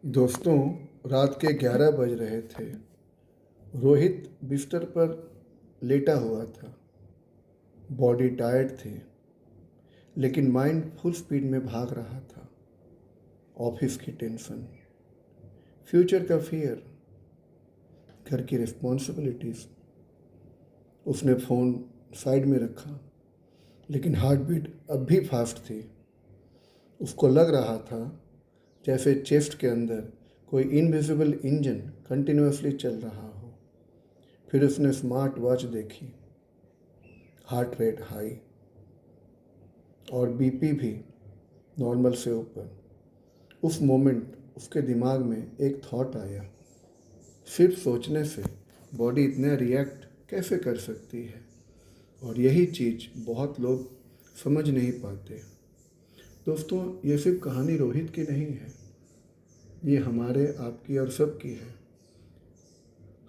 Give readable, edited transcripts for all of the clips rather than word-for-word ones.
दोस्तों, रात के 11 बज रहे थे। रोहित बिस्तर पर लेटा हुआ था। बॉडी टायर्ड थी, लेकिन माइंड फुल स्पीड में भाग रहा था। ऑफिस की टेंशन, फ्यूचर का फियर, घर की रिस्पॉन्सिबिलिटीज। उसने फ़ोन साइड में रखा, लेकिन हार्ट बीट अब भी फास्ट थी। उसको लग रहा था जैसे चेस्ट के अंदर कोई इनविजिबल इंजन कंटिन्यूअसली चल रहा हो। फिर उसने स्मार्ट वॉच देखी। हार्ट रेट हाई और बीपी भी नॉर्मल से ऊपर। उस मोमेंट उसके दिमाग में एक थॉट आया, सिर्फ सोचने से बॉडी इतना रिएक्ट कैसे कर सकती है। और यही चीज़ बहुत लोग समझ नहीं पाते। दोस्तों, ये सिर्फ कहानी रोहित की नहीं है, ये हमारे, आपकी और सबकी है।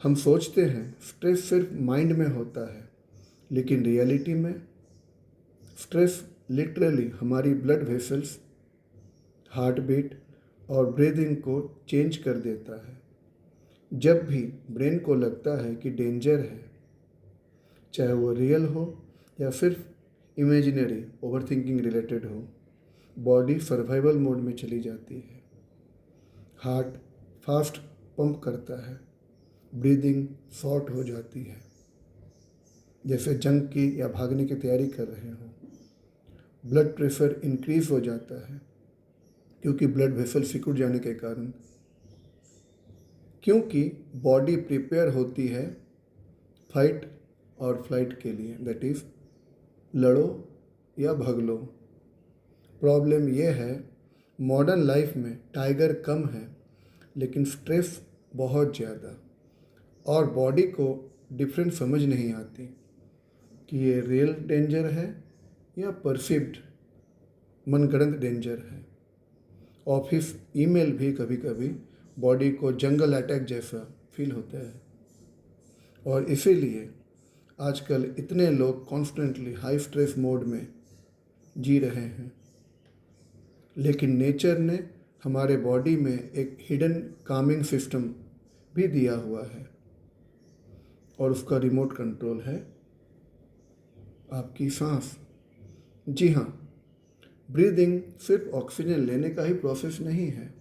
हम सोचते हैं स्ट्रेस सिर्फ माइंड में होता है, लेकिन रियलिटी में स्ट्रेस लिटरली हमारी ब्लड वेसल्स, हार्ट बीट और ब्रीदिंग को चेंज कर देता है। जब भी ब्रेन को लगता है कि डेंजर है, चाहे वो रियल हो या सिर्फ इमेजिनरी ओवरथिंकिंग रिलेटेड हो, बॉडी सर्वाइवल मोड में चली जाती है। हार्ट फास्ट पंप करता है, ब्रीदिंग शॉर्ट हो जाती है, जैसे जंग की या भागने की तैयारी कर रहे हो। ब्लड प्रेशर इंक्रीज हो जाता है, क्योंकि ब्लड वेसल सिकुड़ जाने के कारण, क्योंकि बॉडी प्रिपेयर होती है फाइट और फ्लाइट के लिए, दैट इज़ लड़ो या भाग लो। प्रॉब्लम यह है, मॉडर्न लाइफ में टाइगर कम है, लेकिन स्ट्रेस बहुत ज़्यादा, और बॉडी को डिफरेंस समझ नहीं आती कि ये रियल डेंजर है या परसिव्ड मनगढ़ंत डेंजर है। ऑफिस ईमेल भी कभी कभी बॉडी को जंगल अटैक जैसा फील होता है, और इसीलिए आजकल इतने लोग कॉन्स्टेंटली हाई स्ट्रेस मोड में जी रहे हैं। लेकिन नेचर ने हमारे बॉडी में एक हिडन कामिंग सिस्टम भी दिया हुआ है, और उसका रिमोट कंट्रोल है आपकी सांस। जी हाँ, ब्रीदिंग सिर्फ ऑक्सीजन लेने का ही प्रोसेस नहीं है,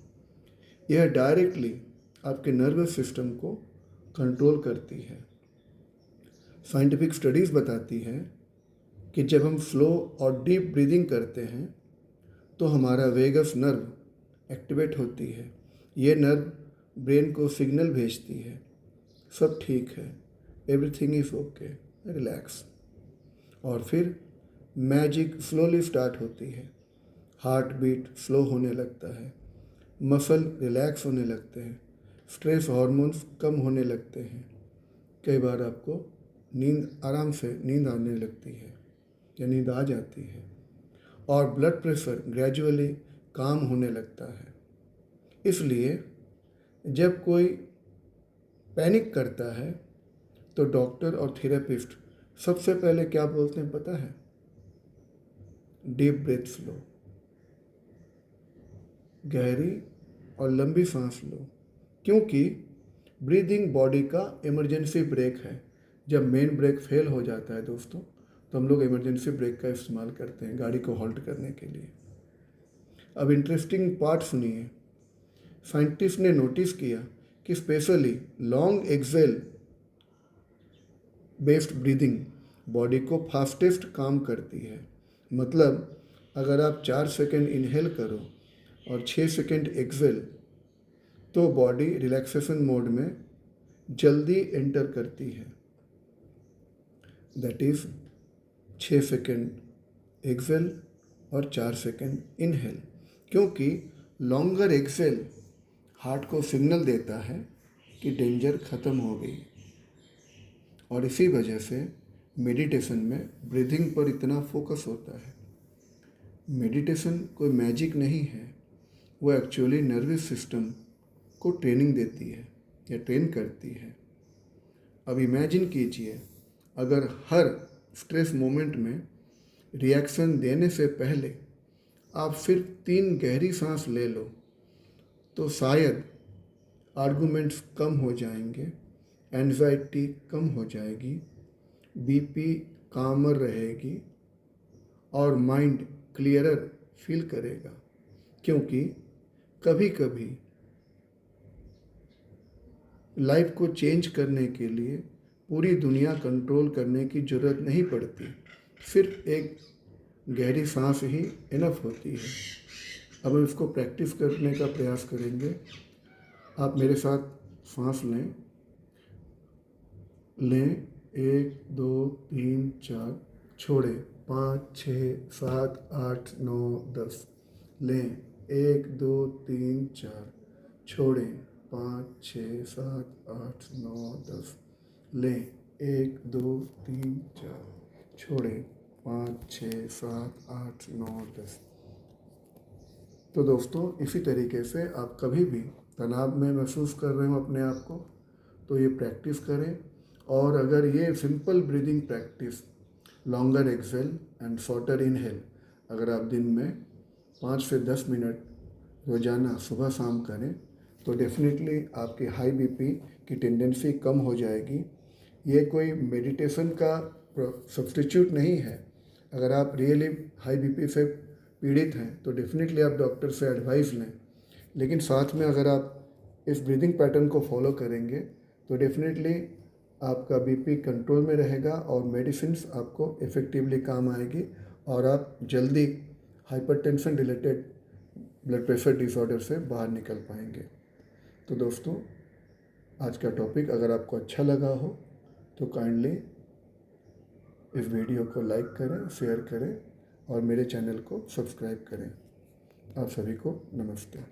यह डायरेक्टली आपके नर्वस सिस्टम को कंट्रोल करती है। साइंटिफिक स्टडीज़ बताती हैं कि जब हम स्लो और डीप ब्रीदिंग करते हैं तो हमारा वेगस नर्व एक्टिवेट होती है। ये नर्व ब्रेन को सिग्नल भेजती है, सब ठीक है, एवरीथिंग इज़ ओके, रिलैक्स। और फिर मैजिक स्लोली स्टार्ट होती है। हार्ट बीट स्लो होने लगता है, मसल रिलैक्स होने लगते हैं, स्ट्रेस हार्मोन्स कम होने लगते हैं। कई बार आपको आराम से नींद आने लगती है या नींद आ जाती है, और ब्लड प्रेशर ग्रेजुअली काम होने लगता है। इसलिए जब कोई पैनिक करता है तो डॉक्टर और थेरेपिस्ट सबसे पहले क्या बोलते हैं पता है? डीप ब्रेथ्स लो, गहरी और लंबी सांस लो, क्योंकि ब्रीदिंग बॉडी का इमरजेंसी ब्रेक है। जब मेन ब्रेक फेल हो जाता है दोस्तों, तो हम लोग इमरजेंसी ब्रेक का इस्तेमाल करते हैं गाड़ी को हॉल्ट करने के लिए। अब इंटरेस्टिंग पार्ट सुनिए। साइंटिस्ट ने नोटिस किया कि specially long exhale based breathing body को फास्टेस्ट काम करती है। मतलब अगर आप 4 सेकेंड इनहेल करो और 6 सेकेंड एक्सेल, तो बॉडी रिलैक्सेशन मोड में जल्दी एंटर करती है। दैट इज़ 6 सेकेंड एक्सेल और 4 सेकेंड इनहेल, क्योंकि लॉन्गर एक्सेल हार्ट को सिग्नल देता है कि डेंजर ख़त्म हो गई। और इसी वजह से मेडिटेशन में ब्रीदिंग पर इतना फोकस होता है। मेडिटेशन कोई मैजिक नहीं है, वो एक्चुअली नर्वस सिस्टम को ट्रेनिंग देती है या ट्रेन करती है। अब इमेजिन कीजिए, अगर हर स्ट्रेस मोमेंट में रिएक्शन देने से पहले आप सिर्फ 3 गहरी सांस ले लो, तो शायद आर्गुमेंट्स कम हो जाएंगे, एंजाइटी कम हो जाएगी, बीपी कामर रहेगी और माइंड क्लियरर फील करेगा। क्योंकि कभी कभी लाइफ को चेंज करने के लिए पूरी दुनिया कंट्रोल करने की ज़रूरत नहीं पड़ती, सिर्फ एक गहरी सांस ही इनफ होती है। अब हम इसको प्रैक्टिस करने का प्रयास करेंगे। आप मेरे साथ सांस लें। लें, 1 2 3 4, छोड़ें 5 6 7 8 9 10। लें, 1 2 3 4, छोड़ें 5 6 7 8 9 10। लें, 1 2 3 4, छोड़ें 5 6 7 8 9 10। तो दोस्तों, इसी तरीके से आप कभी भी तनाव में महसूस कर रहे हो अपने आप को, तो ये प्रैक्टिस करें। और अगर ये simple breathing practice, longer exhale and shorter inhale, अगर आप दिन में 5 से 10 मिनट रोज़ाना सुबह शाम करें तो डेफिनेटली आपकी हाई बीपी की टेंडेंसी कम हो जाएगी। ये कोई मेडिटेशन का सब्स्टिट्यूट नहीं है। अगर आप रियली हाई बीपी से पीड़ित हैं तो डेफिनेटली आप डॉक्टर से एडवाइस लें। लेकिन साथ में अगर आप इस ब्रीदिंग पैटर्न को फॉलो करेंगे तो डेफिनेटली आपका बीपी कंट्रोल में रहेगा और मेडिसिन्स आपको इफ़ेक्टिवली काम आएगी और आप जल्दी hypertension related blood pressure disorder से बाहर निकल पाएंगे। तो दोस्तों, आज का टॉपिक अगर आपको अच्छा लगा हो तो काइंडली इस वीडियो को लाइक करें, शेयर करें और मेरे चैनल को सब्सक्राइब करें। आप सभी को नमस्ते।